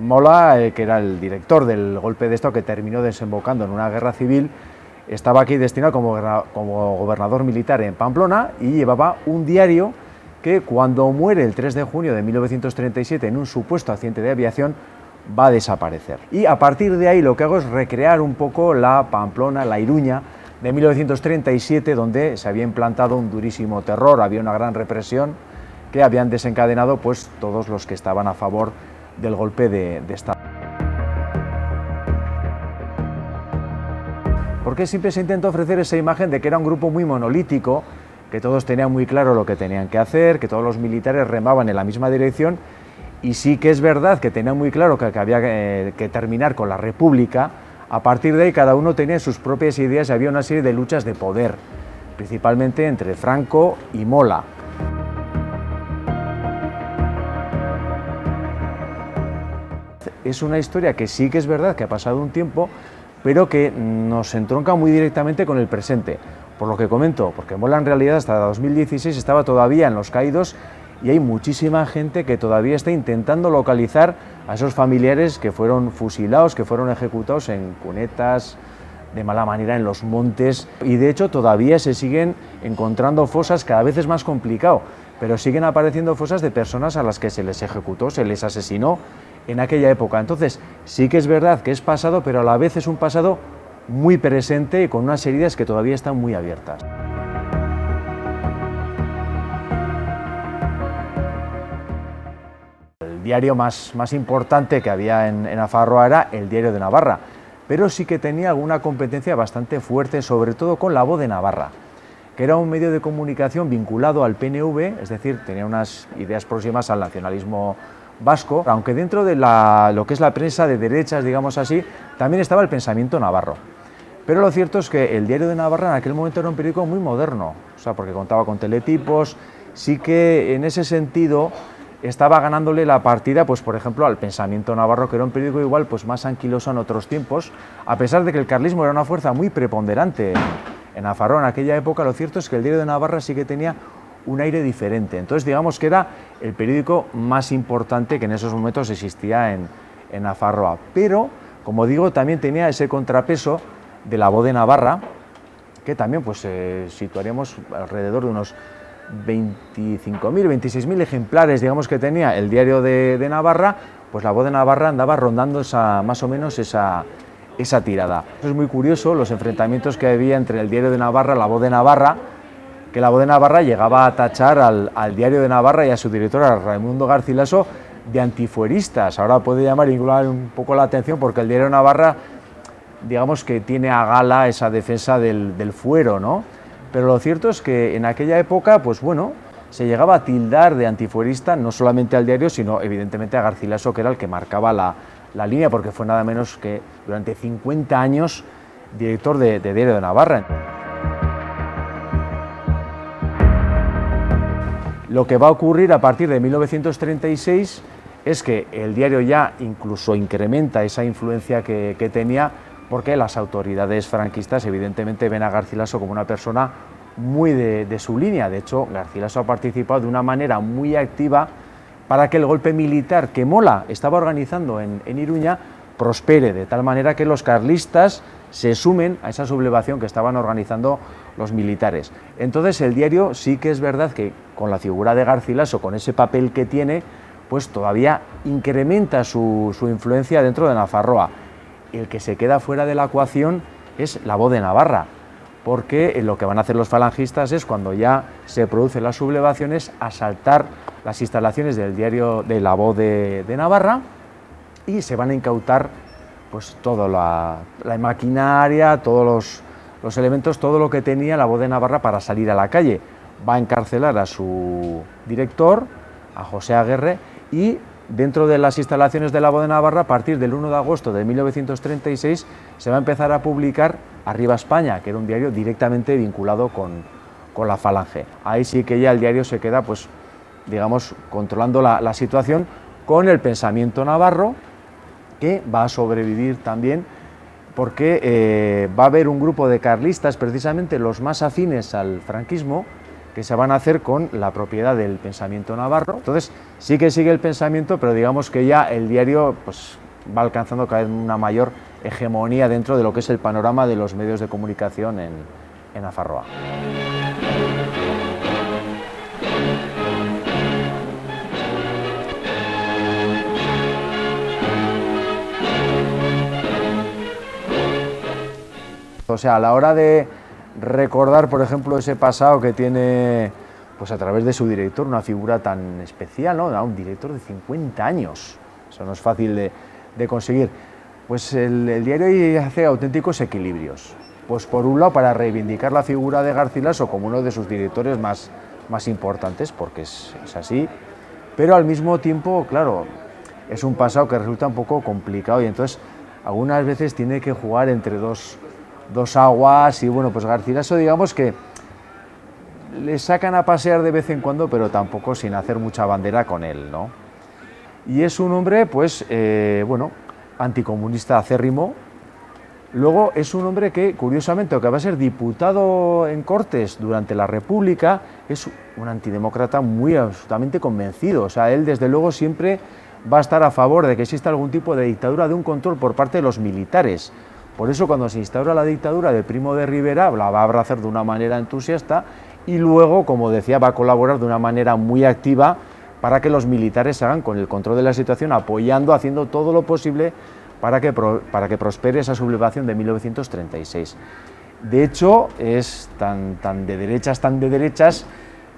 Mola, que era el director del golpe de Estado que terminó desembocando en una guerra civil, estaba aquí destinado como gobernador militar en Pamplona y llevaba un diario que cuando muere el 3 de junio de 1937 en un supuesto accidente de aviación va a desaparecer. Y a partir de ahí lo que hago es recrear un poco la Pamplona, la Iruña de 1937, donde se había implantado un durísimo terror, había una gran represión que habían desencadenado pues todos los que estaban a favor del golpe de Estado. Porque siempre se intenta ofrecer esa imagen de que era un grupo muy monolítico, que todos tenían muy claro lo que tenían que hacer, que todos los militares remaban en la misma dirección, y sí que es verdad que tenían muy claro que había que terminar con la República. A partir de ahí cada uno tenía sus propias ideas y había una serie de luchas de poder, principalmente entre Franco y Mola. Es una historia que sí que es verdad que ha pasado un tiempo, pero que nos entronca muy directamente con el presente. Por lo que comento, porque Mola en realidad hasta 2016 estaba todavía en Los Caídos y hay muchísima gente que todavía está intentando localizar a esos familiares que fueron fusilados, que fueron ejecutados en cunetas, de mala manera en los montes, y de hecho todavía se siguen encontrando fosas, cada vez es más complicado, pero siguen apareciendo fosas de personas a las que se les ejecutó, se les asesinó en aquella época. Entonces sí que es verdad que es pasado, pero a la vez es un pasado muy presente y con unas heridas que todavía están muy abiertas. El diario más importante que había en Nafarroa era el Diario de Navarra, pero sí que tenía alguna competencia bastante fuerte, sobre todo con La Voz de Navarra, que era un medio de comunicación vinculado al PNV, es decir, tenía unas ideas próximas al nacionalismo vasco, aunque dentro de lo que es la prensa de derechas, digamos así, también estaba el pensamiento navarro. Pero lo cierto es que el Diario de Navarra en aquel momento era un periódico muy moderno, o sea, porque contaba con teletipos, sí que en ese sentido estaba ganándole la partida, pues por ejemplo, al Pensamiento Navarro, que era un periódico igual pues más anquiloso en otros tiempos, a pesar de que el carlismo era una fuerza muy preponderante en Nafarroa en aquella época. Lo cierto es que el Diario de Navarra sí que tenía un aire diferente, entonces digamos que era el periódico más importante que en esos momentos existía en Nafarroa, pero como digo, también tenía ese contrapeso de La Voz de Navarra, que también pues situaríamos alrededor de unos 25.000, 26.000 ejemplares, digamos, que tenía el Diario de Navarra, pues La Voz de Navarra andaba rondando más o menos esa tirada. Es muy curioso los enfrentamientos que había entre el Diario de Navarra y La Voz de Navarra, que La Voz de Navarra llegaba a tachar al Diario de Navarra y a su director, a Raimundo Garcilaso, de antifueristas. Ahora puede llamar incluso un poco la atención porque el Diario de Navarra, digamos que tiene a gala esa defensa del fuero, ¿no? Pero lo cierto es que en aquella época, pues bueno, se llegaba a tildar de antifuerista no solamente al diario, sino evidentemente a Garcilaso, que era el que marcaba la línea, porque fue nada menos que durante 50 años director de Diario de Navarra. Lo que va a ocurrir a partir de 1936 es que el diario ya incluso incrementa esa influencia que tenía, porque las autoridades franquistas evidentemente ven a Garcilaso como una persona muy de su línea. De hecho, Garcilaso ha participado de una manera muy activa para que el golpe militar que Mola estaba organizando en Iruña prospere, de tal manera que los carlistas se sumen a esa sublevación que estaban organizando los militares. Entonces el diario sí que es verdad que con la figura de Garcilaso, con ese papel que tiene, pues todavía incrementa su influencia dentro de Nafarroa. El que se queda fuera de la ecuación es La Voz de Navarra, porque lo que van a hacer los falangistas es, cuando ya se producen las sublevaciones, asaltar las instalaciones del diario de La Voz de Navarra y se van a incautar pues toda la maquinaria, todos los elementos, todo lo que tenía La Voz de Navarra para salir a la calle. Va a encarcelar a su director, a José Aguerre, y dentro de las instalaciones de La Voz de Navarra, a partir del 1 de agosto de 1936, se va a empezar a publicar Arriba España, que era un diario directamente vinculado con la Falange. Ahí sí que ya el diario se queda, pues, digamos, controlando la situación con el Pensamiento Navarro, que va a sobrevivir también, porque va a haber un grupo de carlistas, precisamente los más afines al franquismo, que se van a hacer con la propiedad del pensamiento navarro. Entonces sí que sigue el pensamiento, pero digamos que ya el diario pues, va alcanzando cada vez una mayor hegemonía dentro de lo que es el panorama de los medios de comunicación en Nafarroa. O sea, a la hora de recordar, por ejemplo, ese pasado que tiene, pues a través de su director, una figura tan especial, ¿no? Un director de 50 años, eso no es fácil de conseguir. Pues el diario hace auténticos equilibrios. Pues por un lado, para reivindicar la figura de Garcilaso como uno de sus directores más importantes, porque es así, pero al mismo tiempo, claro, es un pasado que resulta un poco complicado y entonces algunas veces tiene que jugar entre dos aguas y bueno, pues Garcilaso digamos que le sacan a pasear de vez en cuando, pero tampoco sin hacer mucha bandera con él, ¿no? Y es un hombre, pues, bueno, anticomunista acérrimo. Luego es un hombre que, curiosamente, aunque va a ser diputado en Cortes durante la República, es un antidemócrata muy absolutamente convencido. O sea, él desde luego siempre va a estar a favor de que exista algún tipo de dictadura, de un control por parte de los militares. Por eso cuando se instaura la dictadura de Primo de Rivera, la va a abrazar de una manera entusiasta y luego, como decía, va a colaborar de una manera muy activa para que los militares hagan con el control de la situación, apoyando, haciendo todo lo posible para que prospere esa sublevación de 1936. De hecho, es tan de derechas,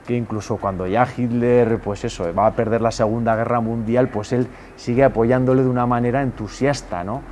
que incluso cuando ya Hitler, pues eso, va a perder la Segunda Guerra Mundial, pues él sigue apoyándole de una manera entusiasta, ¿no?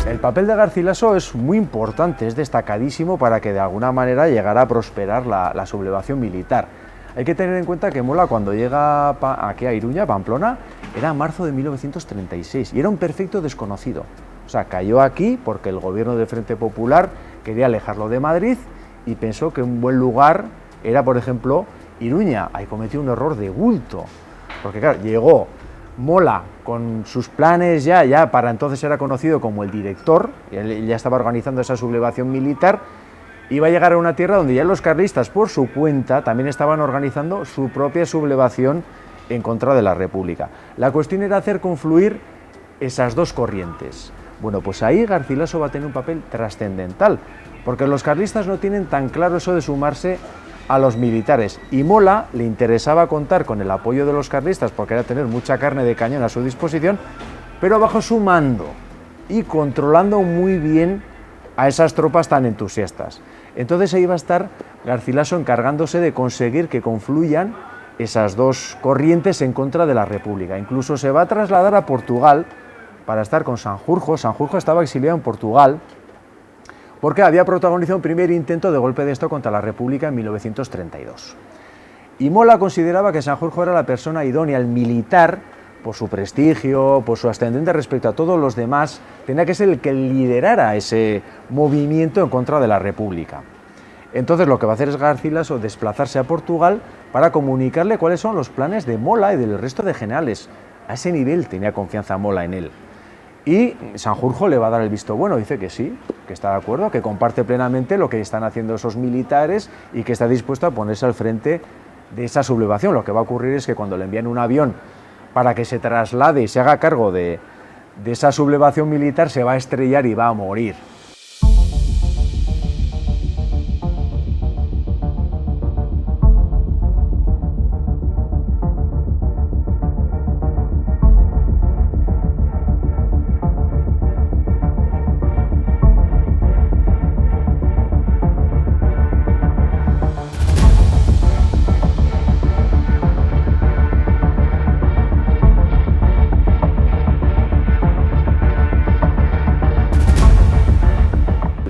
El papel de Garcilaso es muy importante, es destacadísimo para que de alguna manera llegara a prosperar la sublevación militar. Hay que tener en cuenta que Mola, cuando llega aquí a Iruña, Pamplona, era marzo de 1936 y era un perfecto desconocido. O sea, cayó aquí porque el gobierno del Frente Popular quería alejarlo de Madrid y pensó que un buen lugar era, por ejemplo, Iruña. Ahí cometió un error de bulto, porque claro, llegó Mola con sus planes ya para entonces era conocido como el director, él ya estaba organizando esa sublevación militar, iba a llegar a una tierra donde ya los carlistas por su cuenta también estaban organizando su propia sublevación en contra de la República. La cuestión era hacer confluir esas dos corrientes. Bueno, pues ahí Garcilaso va a tener un papel trascendental, porque los carlistas no tienen tan claro eso de sumarse a los militares, y Mola le interesaba contar con el apoyo de los carlistas porque era tener mucha carne de cañón a su disposición, pero bajo su mando y controlando muy bien a esas tropas tan entusiastas. Entonces ahí va a estar Garcilaso encargándose de conseguir que confluyan esas dos corrientes en contra de la República. Incluso se va a trasladar a Portugal para estar con Sanjurjo. Sanjurjo estaba exiliado en Portugal porque había protagonizado un primer intento de golpe de Estado contra la República en 1932. Y Mola consideraba que Sanjurjo era la persona idónea, el militar, por su prestigio, por su ascendente respecto a todos los demás, tenía que ser el que liderara ese movimiento en contra de la República. Entonces lo que va a hacer es Garcilaso desplazarse a Portugal para comunicarle cuáles son los planes de Mola y del resto de generales. A ese nivel tenía confianza Mola en él. Y Sanjurjo le va a dar el visto bueno, dice que sí, que está de acuerdo, que comparte plenamente lo que están haciendo esos militares y que está dispuesto a ponerse al frente de esa sublevación. Lo que va a ocurrir es que cuando le envían un avión para que se traslade y se haga cargo de esa sublevación militar, se va a estrellar y va a morir.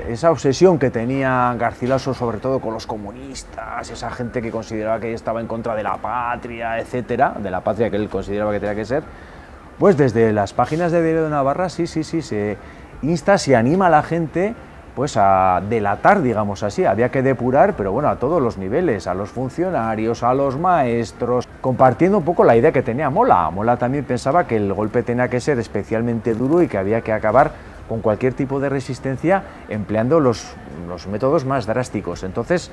Esa obsesión que tenía Garcilaso sobre todo con los comunistas, esa gente que consideraba que estaba en contra de la patria, etcétera, de la patria que él consideraba que tenía que ser, pues desde las páginas de Diario de Navarra sí se insta, se anima a la gente pues a delatar, digamos así, había que depurar, pero bueno, a todos los niveles, a los funcionarios, a los maestros, compartiendo un poco la idea que tenía Mola. Mola también pensaba que el golpe tenía que ser especialmente duro y que había que acabar con cualquier tipo de resistencia empleando los métodos más drásticos. Entonces,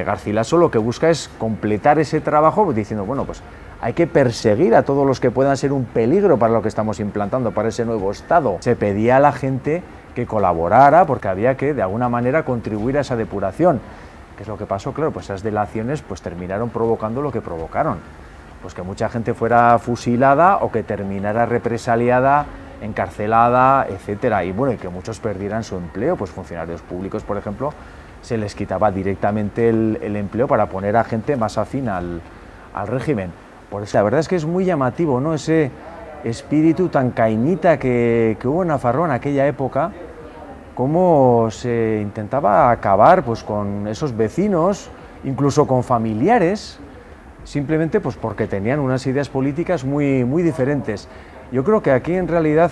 Garcilaso lo que busca es completar ese trabajo diciendo, bueno, pues hay que perseguir a todos los que puedan ser un peligro para lo que estamos implantando, para ese nuevo Estado. Se pedía a la gente que colaborara porque había que, de alguna manera, contribuir a esa depuración. ¿Qué es lo que pasó? Claro, pues esas delaciones pues terminaron provocando lo que provocaron. Pues que mucha gente fuera fusilada o que terminara represaliada, encarcelada, etcétera. Y bueno, y que muchos perdieran su empleo, pues funcionarios públicos, por ejemplo, se les quitaba directamente el empleo para poner a gente más afín al régimen. Por eso la verdad es que es muy llamativo, ¿no?, ese espíritu tan cainita que hubo en Nafarroa en aquella época, cómo se intentaba acabar pues con esos vecinos, incluso con familiares, simplemente pues porque tenían unas ideas políticas muy diferentes. Yo creo que aquí en realidad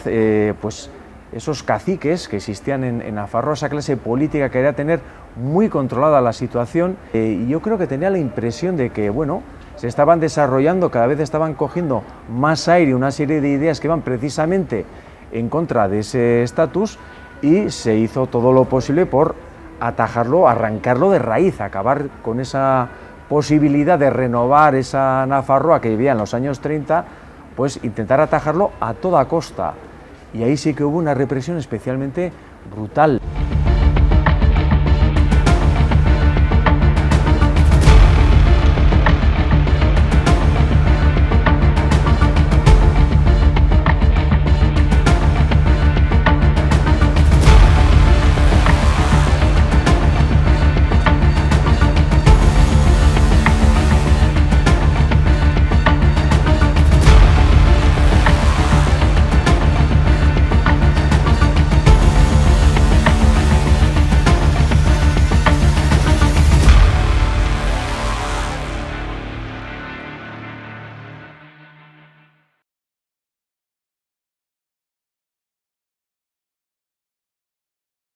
pues esos caciques que existían en Nafarroa, esa clase política quería tener muy controlada la situación, y yo creo que tenía la impresión de que, bueno, se estaban desarrollando, cada vez estaban cogiendo más aire una serie de ideas que iban precisamente en contra de ese estatus, y se hizo todo lo posible por atajarlo, arrancarlo de raíz, acabar con esa posibilidad de renovar esa Nafarroa que vivía en los años 30, pues intentar atajarlo a toda costa. Y ahí sí que hubo una represión especialmente brutal.